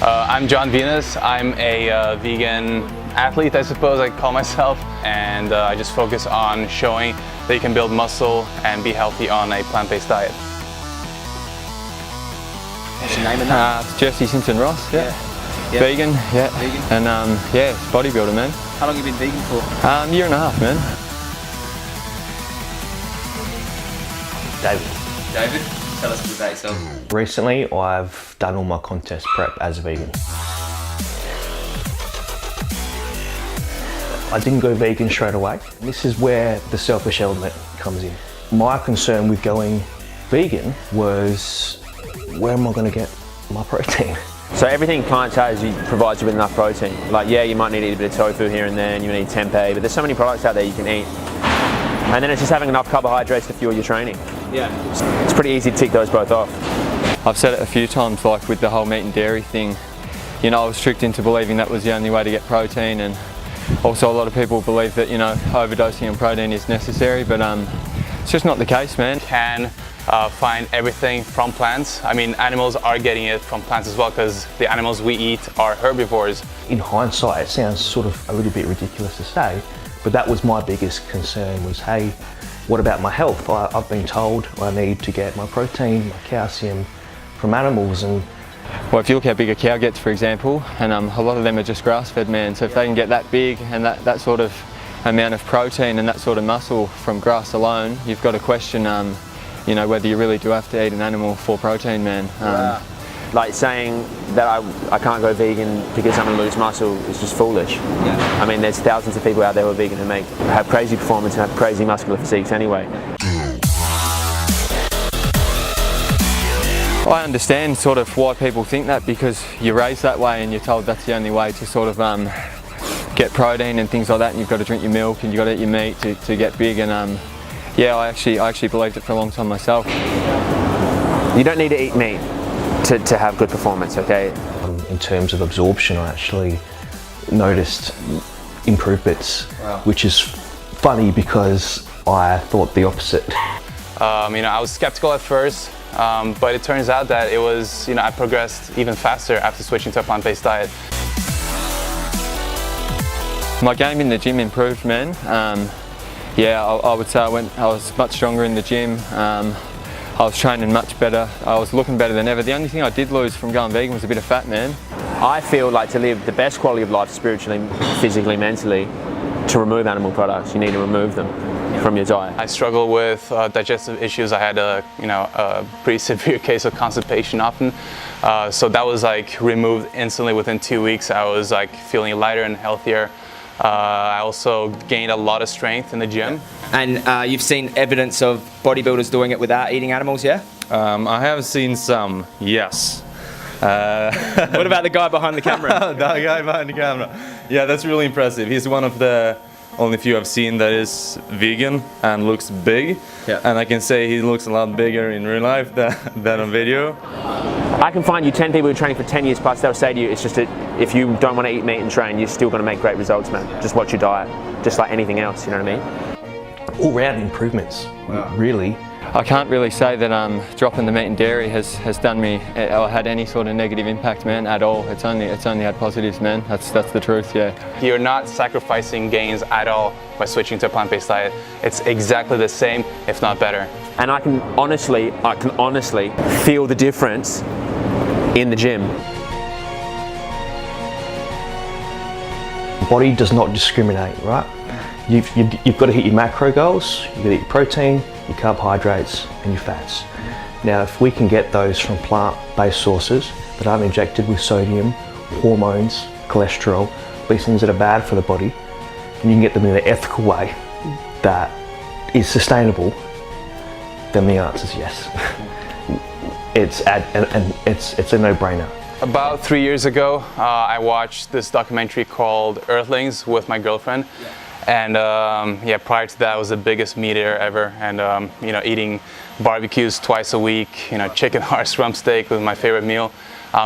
I'm John Venus. I'm a vegan athlete, I suppose I call myself, and I just focus on showing that you can build muscle and be healthy on a plant-based diet. What's your name and that? It's Jesse Simpson Ross, yeah. Vegan, yeah. Vegan. And yeah, bodybuilder, man. How long have you been vegan for? Year and a half, man. David, tell us a bit about yourself. Recently, I've done all my contest prep as a vegan. I didn't go vegan straight away. This is where the selfish element comes in. My concern with going vegan was, where am I going to get my protein? So everything plant has provides you with enough protein. Like, yeah, you might need to eat a bit of tofu here and there, and you need tempeh, but there's so many products out there you can eat. And then it's just having enough carbohydrates to fuel your training. Yeah. It's pretty easy to tick those both off. I've said it a few times, like with the whole meat and dairy thing, you know, I was tricked into believing that was the only way to get protein, and also a lot of people believe that, you know, overdosing on protein is necessary, but it's just not the case, man. You can find everything from plants. I mean, animals are getting it from plants as well, because the animals we eat are herbivores. In hindsight, it sounds sort of a little bit ridiculous to say, but that was my biggest concern was, hey, what about my health? I've been told I need to get my protein, my calcium from animals. And well, if you look how big a cow gets, for example, and a lot of them are just grass-fed, man, so if they can get that big and that sort of amount of protein and that sort of muscle from grass alone, you've got to question, you know, whether you really do have to eat an animal for protein, man. Wow. Like saying that I can't go vegan because I'm going to lose muscle is just foolish. Yeah. I mean, there's thousands of people out there who are vegan who have crazy performance and have crazy muscular physiques anyway. I understand sort of why people think that, because you're raised that way and you're told that's the only way to sort of get protein and things like that, and you've got to drink your milk and you've got to eat your meat to get big, and yeah, I actually believed it for a long time myself. You don't need to eat meat to have good performance, okay? in terms of absorption, I actually noticed improvements, which is funny because I thought the opposite. You know, I was skeptical at first, but it turns out that it was, you know, I progressed even faster after switching to a plant-based diet. My game in the gym improved, man. Yeah, I would say I was much stronger in the gym. I was training much better. I was looking better than ever. The only thing I did lose from going vegan was a bit of fat, man. I feel like to live the best quality of life spiritually, physically, mentally, to remove animal products, you need to remove them from your diet. I struggle with digestive issues. I had a pretty severe case of constipation often. So that was like removed instantly within 2 weeks. I was like feeling lighter and healthier. I also gained a lot of strength in the gym. And you've seen evidence of bodybuilders doing it without eating animals, yeah? I have seen some, yes. What about the guy behind the camera? The guy behind the camera. Yeah, that's really impressive. He's one of the only few I've seen that is vegan and looks big. Yeah. And I can say he looks a lot bigger in real life than on video. I can find you 10 people who are training for 10 years plus, they'll say to you, it's just that if you don't want to eat meat and train, you're still going to make great results, man. Just watch your diet, just like anything else, you know what I mean? All-round improvements, really. I can't really say that dropping the meat and dairy has done me or had any sort of negative impact, man, at all. It's only had positives, man. That's the truth, yeah. You're not sacrificing gains at all by switching to a plant-based diet. It's exactly the same, if not better. And I can honestly feel the difference in the gym. Body does not discriminate, right? You've got to hit your macro goals, you've got to eat your protein, your carbohydrates and your fats. Now, if we can get those from plant-based sources that aren't injected with sodium, hormones, cholesterol, these things that are bad for the body, and you can get them in an ethical way that is sustainable, then the answer is yes. It's a no-brainer. About 3 years ago, I watched this documentary called Earthlings with my girlfriend. And yeah, prior to that, I was the biggest meat eater ever, and you know, eating barbecues twice a week. You know, chicken heart rump steak was my favorite meal.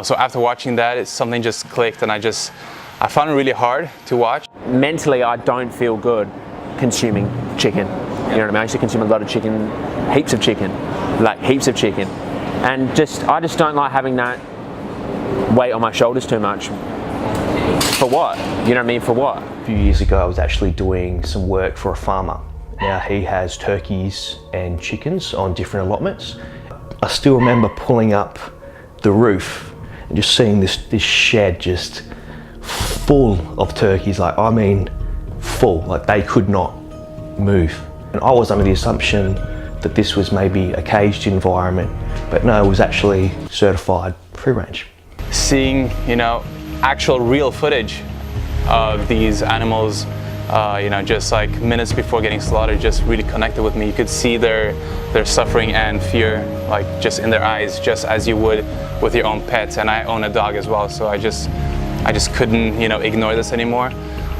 So after watching that, something just clicked, and I found it really hard to watch. Mentally, I don't feel good consuming chicken. You know what I mean? I used to consume a lot of chicken, heaps of chicken, like heaps of chicken, and I just don't like having that weight on my shoulders too much. For what? You know what I mean? For what? A few years ago, I was actually doing some work for a farmer. Now he has turkeys and chickens on different allotments. I still remember pulling up the roof and just seeing this shed just full of turkeys. Like, I mean, full, like they could not move. And I was under the assumption that this was maybe a caged environment, but no, it was actually certified free range. Seeing, you know, actual real footage of these animals, you know, just like minutes before getting slaughtered, just really connected with me. You could see their suffering and fear, like just in their eyes, just as you would with your own pets. And I own a dog as well, so I just couldn't, you know, ignore this anymore.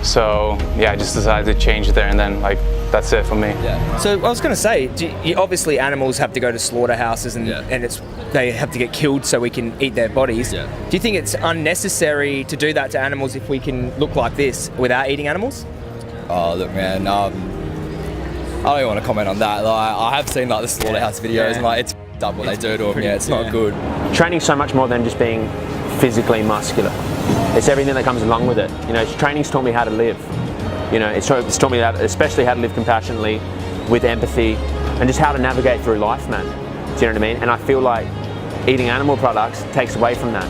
So yeah, I just decided to change there, and then like that's it for me. Yeah. So I was going to say, obviously animals have to go to slaughterhouses and they have to get killed so we can eat their bodies. Yeah. Do you think it's unnecessary to do that to animals if we can look like this without eating animals? Oh look, man, I don't even want to comment on that. Like, I have seen like the slaughterhouse videos, and like it's up what they do to them. Yeah, it's not good. Training's so much more than just being physically muscular. It's everything that comes along with it. You know, training's taught me how to live. You know, it's taught me that, especially how to live compassionately, with empathy, and just how to navigate through life, man. Do you know what I mean? And I feel like eating animal products takes away from that.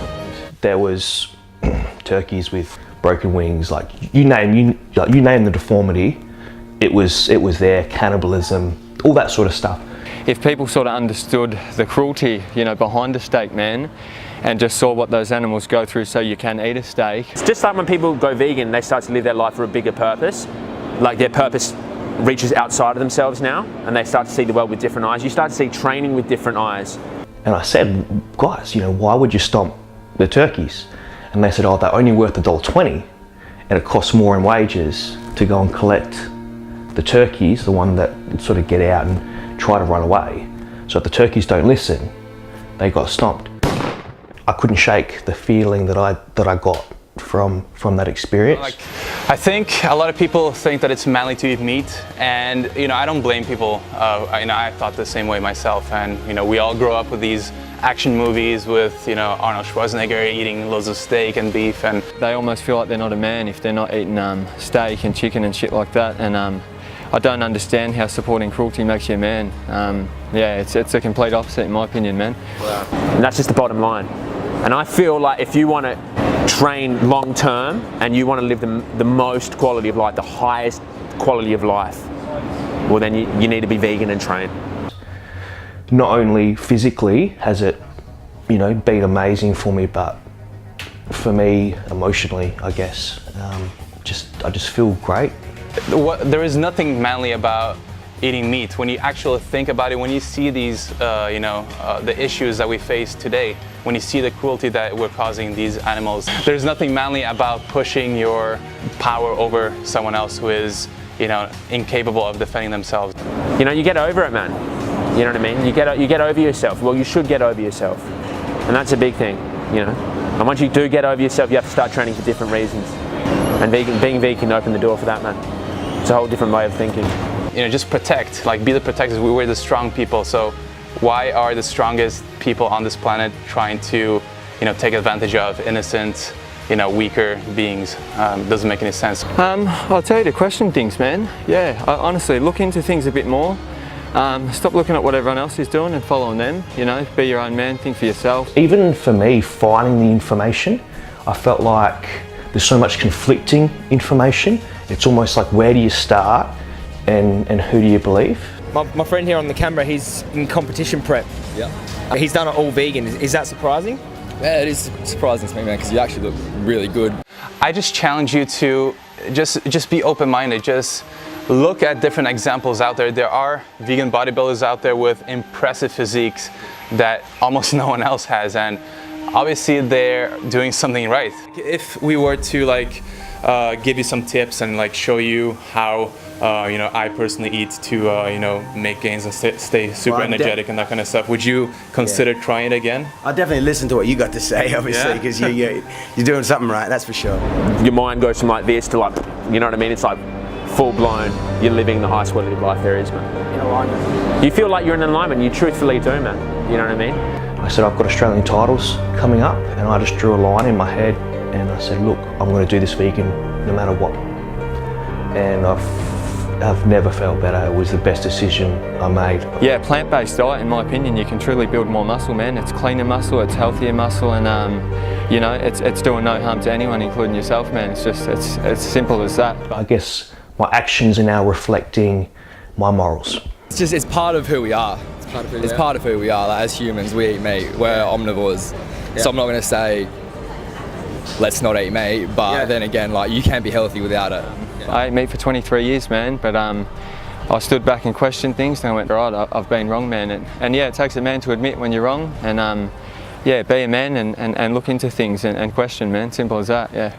There was turkeys with broken wings, like you name the deformity, it was there. Cannibalism, all that sort of stuff. If people sort of understood the cruelty, you know, behind a steak, man, and just saw what those animals go through so you can eat a steak. It's just like when people go vegan, they start to live their life for a bigger purpose. Like their purpose reaches outside of themselves now, and they start to see the world with different eyes. You start to see training with different eyes. And I said, guys, you know, why would you stomp the turkeys? And they said, oh, they're only worth $1.20, and it costs more in wages to go and collect the turkeys, the one that sort of get out and try to run away. So if the turkeys don't listen, they got stomped. I couldn't shake the feeling that I got from that experience. Like, I think a lot of people think that it's manly to eat meat, and you know, I don't blame people. You know, I thought the same way myself, and you know, we all grow up with these action movies with, you know, Arnold Schwarzenegger eating loads of steak and beef, and they almost feel like they're not a man if they're not eating steak and chicken and shit like that. And I don't understand how supporting cruelty makes you a man. Yeah, it's a complete opposite in my opinion, man. Wow. And that's just the bottom line. And I feel like if you want to train long term and you want to live the most quality of life, the highest quality of life, well then you need to be vegan and train. Not only physically has it, you know, been amazing for me, but for me emotionally, I guess. I just feel great. There is nothing manly about eating meat. When you actually think about it, when you see these, you know, the issues that we face today, when you see the cruelty that we're causing these animals, there's nothing manly about pushing your power over someone else who is, you know, incapable of defending themselves. You know, you get over it, man. You know what I mean? You get over yourself. Well, you should get over yourself, and that's a big thing. You know, and once you do get over yourself, you have to start training for different reasons. And being vegan opened the door for that, man. It's a whole different way of thinking. You know, just protect, like be the protectors. We're the strong people, so why are the strongest people on this planet trying to, you know, take advantage of innocent, you know, weaker beings? Doesn't make any sense. I'll tell you to question things, man. Yeah, honestly, look into things a bit more. Stop looking at what everyone else is doing and following them. You know, be your own man, think for yourself. Even for me, finding the information, I felt like there's so much conflicting information. It's almost like, where do you start and who do you believe? My friend here on the camera, he's in competition prep. Yeah. He's done it all vegan. Is that surprising? Yeah, it is surprising to me, man, because you actually look really good. I just challenge you to just be open-minded. Just look at different examples out there. There are vegan bodybuilders out there with impressive physiques that almost no one else has, and obviously they're doing something right. If we were to like give you some tips and like show you how you know, I personally eat to you know, make gains and stay super energetic and that kind of stuff, would you consider trying it again? I'll definitely listen to what you got to say, obviously, because you're doing something right, that's for sure. Your mind goes from like this to like, you know what I mean? It's like full blown, you're living the highest quality of life there is, man. In alignment. You feel like you're in alignment, you truthfully do, man. You know what I mean? I said, I've got Australian titles coming up, and I just drew a line in my head and I said, look, I'm going to do this vegan no matter what. And I've never felt better. It was the best decision I made. Yeah, plant-based diet, in my opinion, you can truly build more muscle, man. It's cleaner muscle, it's healthier muscle, and you know, it's doing no harm to anyone, including yourself, man. It's just, it's simple as that. I guess my actions are now reflecting my morals. It's part of who we are. It's part of who we are. Like, as humans, we eat meat. We're omnivores. So I'm not going to say let's not eat meat, but then again, like, you can be healthy without it. I ate meat for 23 years, man, but I stood back and questioned things, and I went, right, I've been wrong, man. And yeah, it takes a man to admit when you're wrong, and yeah, be a man and look into things and question, man. Simple as that, yeah.